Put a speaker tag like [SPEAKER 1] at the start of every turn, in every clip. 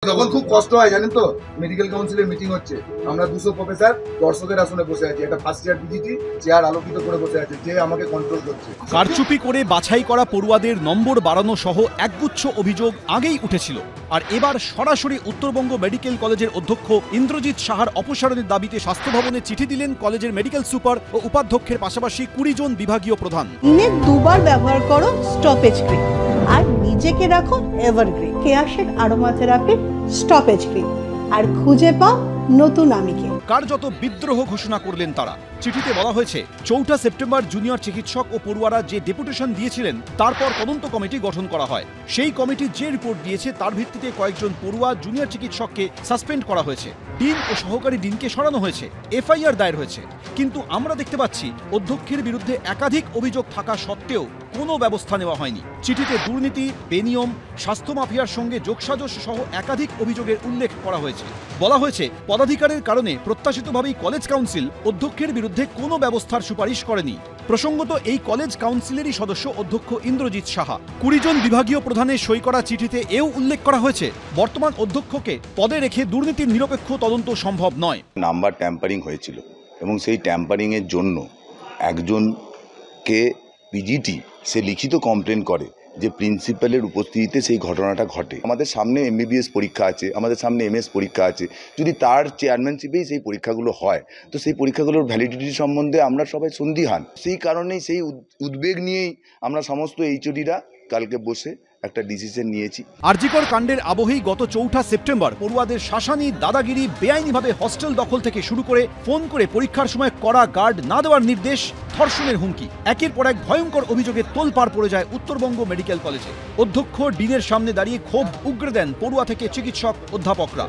[SPEAKER 1] তখন খুব কষ্ট হয় জানেন তো, মেডিকেল কাউন্সিলের মিটিং হচ্ছে, আমরা 200 প্রফেসর দর্শকের আসনে বসে আছি, একটা ফার্স্ট ইয়ার পিজিটি চেয়ার আলোকিত করে বসে আছে, যে আমাকে কন্ট্রোল করছে।
[SPEAKER 2] কারচুপি করে বাছাই করা পড়ুয়াদের নম্বর বাড়ানো সহ একগুচ্ছ অভিযোগ আগেই উঠেছিল, আর এবার সরাসরি উত্তরবঙ্গ মেডিকেল কলেজের অধ্যক্ষ ইন্দ্রজিৎ সাহার অপসারণের দাবিতে স্বাস্থ্য ভবনে চিঠি দিলেন কলেজের মেডিকেল সুপার ও উপাধ্যক্ষের পাশাপাশি 20 জন বিভাগীয় প্রধান।
[SPEAKER 3] দিনে 2 বার ব্যবহার করো স্টপেজ ক্রিম আর নিজেকে রাখো evergreen. Keya Seth aroma therapy stop age cream আর খুঁজে পাও নতুন আমিকে।
[SPEAKER 2] কার্যত বিদ্রোহ ঘোষণা করলেন তারা। চিঠিতে বলা হয়েছে 4 সেপ্টেম্বর জুনিয়র চিকিৎসক ও পড়ুয়ারা যে ডেপুটেশন দিয়েছিলেন তারপর তদন্ত কমিটি গঠন করা হয়। সেই কমিটি যে রিপোর্ট দিয়েছে তার ভিত্তিতে কয়েকজন পড়ুয়া জুনিয়র চিকিৎসককে সাসপেন্ড করা হয়েছে, ডিন ও সহকারী ডিনকে সরানো হয়েছে, এফআইআর দায়ের হয়েছে। কিন্তু আমরা দেখতে পাচ্ছি অধ্যক্ষের বিরুদ্ধে একাধিক অভিযোগ থাকা সত্ত্বেও কোনো ব্যবস্থা নেওয়া হয়নি। চিঠিতে দুর্নীতি, বেনিয়ম, স্বাস্থ্য মাফিয়ার সঙ্গে যোগসাজশ সহ একাধিক অভিযোগের উল্লেখ করা হয়েছে। বলা হয়েছে পদাধিকারের কারণে প্রত্যাশিতভাবেই কলেজ কাউন্সিল অধ্যক্ষের বিরুদ্ধে কোনো ব্যবস্থার সুপারিশ করেনি। প্রসঙ্গত এই কলেজ কাউন্সিলেরই সদস্য অধ্যক্ষ ইন্দ্রজিৎ সাহা। 20 জন বিভাগীয় প্রধানের সই করা চিঠিতে এও উল্লেখ করা হয়েছে বর্তমান অধ্যক্ষকে পদে রেখে দুর্নীতির নিরপেক্ষ তদন্ত সম্ভব নয়।
[SPEAKER 4] নাম্বার ট্যাম্পারিং হয়েছিল এবং সেই ট্যাম্পারিংয়ের জন্য একজনকে পিজিটি সে লিখিত কমপ্লেন করে যে প্রিন্সিপালের উপস্থিতিতে সেই ঘটনাটা ঘটে। আমাদের সামনে এমবিবিএস পরীক্ষা আছে, আমাদের সামনে এমএস পরীক্ষা আছে, যদি তার চেয়ারম্যানশিপেই সেই পরীক্ষাগুলো হয় তো সেই পরীক্ষাগুলোর ভ্যালিডিটি সম্বন্ধে আমরা সবাই সন্দিহান। সেই কারণেই সেই উদ্বেগ নিয়েই আমরা সমস্ত এইচওডিরা কালকে বসে একটা ডিসিশন নিয়েছি।
[SPEAKER 2] আরজিকর কাণ্ডের আবহেই গত 4 সেপ্টেম্বর পড়ুয়াদের শাসানি, দাদাগিরি, বেআইনিভাবে হস্টেল দখল থেকে শুরু করে ফোন করে পরীক্ষার সময় কড়া গার্ড না দেওয়ার নির্দেশ, ধর্ষণের হুমকি, একের পর এক ভয়ঙ্কর অভিযোগে তোলপাড় পড়ে যায় উত্তরবঙ্গ মেডিকেল কলেজে। অধ্যক্ষ ডিনের সামনে দাঁড়িয়ে ক্ষোভ উগরে দেন পড়ুয়া থেকে চিকিৎসক, অধ্যাপকরা।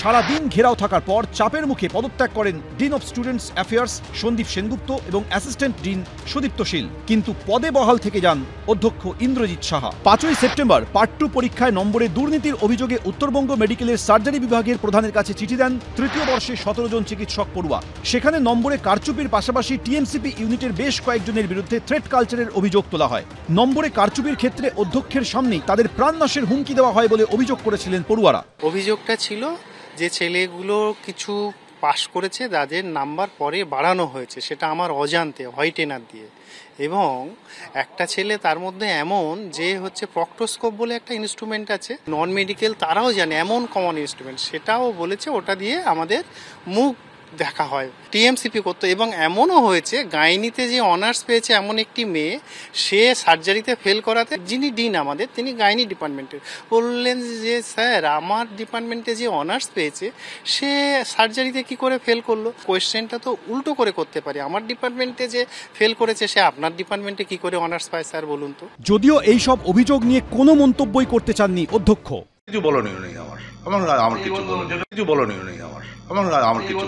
[SPEAKER 2] সারাদিন ঘেরাও থাকার পর চাপের মুখে পদত্যাগ করেন dean of students affairs Sandip Sengupta এবং অ্যাসিস্ট্যান্ট ডিন সুদীপ্ত শীল, কিন্তু পদে বহাল থেকে যান অধ্যক্ষ ইন্দ্রজিৎ সাহা। 5 সেপ্টেম্বর পার্ট 2 পরীক্ষায় নম্বরে দুর্নীতির অভিযোগে উত্তরবঙ্গ মেডিকেলের সার্জারি বিভাগের প্রধানের কাছে চিঠি দেন 3য় বর্ষে 17 জন চিকিৎসক পড়ুয়া। সেখানে নম্বরে কারচুপির পাশাপাশি টিএমসিপি ইউনিটের বেশ কয়েকজনের বিরুদ্ধে থ্রেট কালচারের অভিযোগ তোলা হয়। নম্বরে কারচুপির ক্ষেত্রে অধ্যক্ষের সামনেই তাদের প্রাণনাশের হুমকি দেওয়া হয় বলে অভিযোগ করেছিলেন পড়ুয়ারা।
[SPEAKER 5] অভিযোগটা ছিল যে ছেলেগুলো কিছু পাশ করেছে, তাদের নাম্বার পরে বাড়ানো হয়েছে, সেটা আমার অজান্তে হোয়াইটেনার দিয়ে। এবং একটা ছেলে তার মধ্যে এমন যে হচ্ছে প্রক্টোস্কোপ বলে একটা ইনস্ট্রুমেন্ট আছে, নন মেডিকেল তারাও জানে এমন কমন ইনস্ট্রুমেন্ট, সেটাও বলেছে ওটা দিয়ে আমাদের মুখ দেখা হয়, টিএমসিপি করতো। এবং এমনও হয়েছে গাইনিতে যে অনার্স পেয়েছে এমন একটি মেয়ে, সে সার্জারিতে ফেল করাতে যিনি ডিন আমাদের, তিনি গাইনি ডিপার্টমেন্টের, বললেন যে স্যার আমার ডিপার্টমেন্টে যে অনার্স পেয়েছে সে সার্জারিতে কি করে ফেল করলো, কোয়েশ্চেনটা তো উল্টো করে করতে পারি, আমার ডিপার্টমেন্টে যে ফেল করেছে সে আপনার ডিপার্টমেন্টে কি করে অনার্স পায় স্যার বলুন তো।
[SPEAKER 2] যদিও এই সব অভিযোগ নিয়ে কোনো মন্তব্যই করতে চাননি অধ্যক্ষ।
[SPEAKER 6] কিছু বলনীয় নেই আমার কিছু বলনীয় নেই আমার কিছু।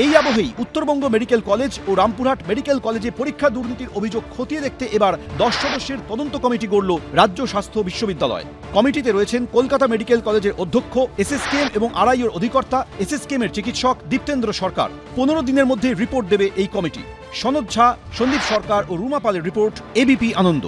[SPEAKER 2] এই আবহেই উত্তরবঙ্গ মেডিকেল কলেজ ও রামপুরহাট মেডিকেল কলেজে পরীক্ষা দুর্নীতির অভিযোগ খতিয়ে দেখতে এবার 10 সদস্যের তদন্ত কমিটি গড়ল রাজ্য স্বাস্থ্য বিশ্ববিদ্যালয়। কমিটিতে রয়েছেন কলকাতা মেডিকেল কলেজের অধ্যক্ষ, এসএসকেএম এবং আরআইওর অধিকর্তা, এসএসকেএম এর চিকিৎসক দীপ্তেন্দ্র সরকার। 15 দিনের মধ্যে রিপোর্ট দেবে এই কমিটি। সনদ ঝা, সন্দীপ সরকার ও রুমা পালের রিপোর্ট, এবিপি আনন্দ।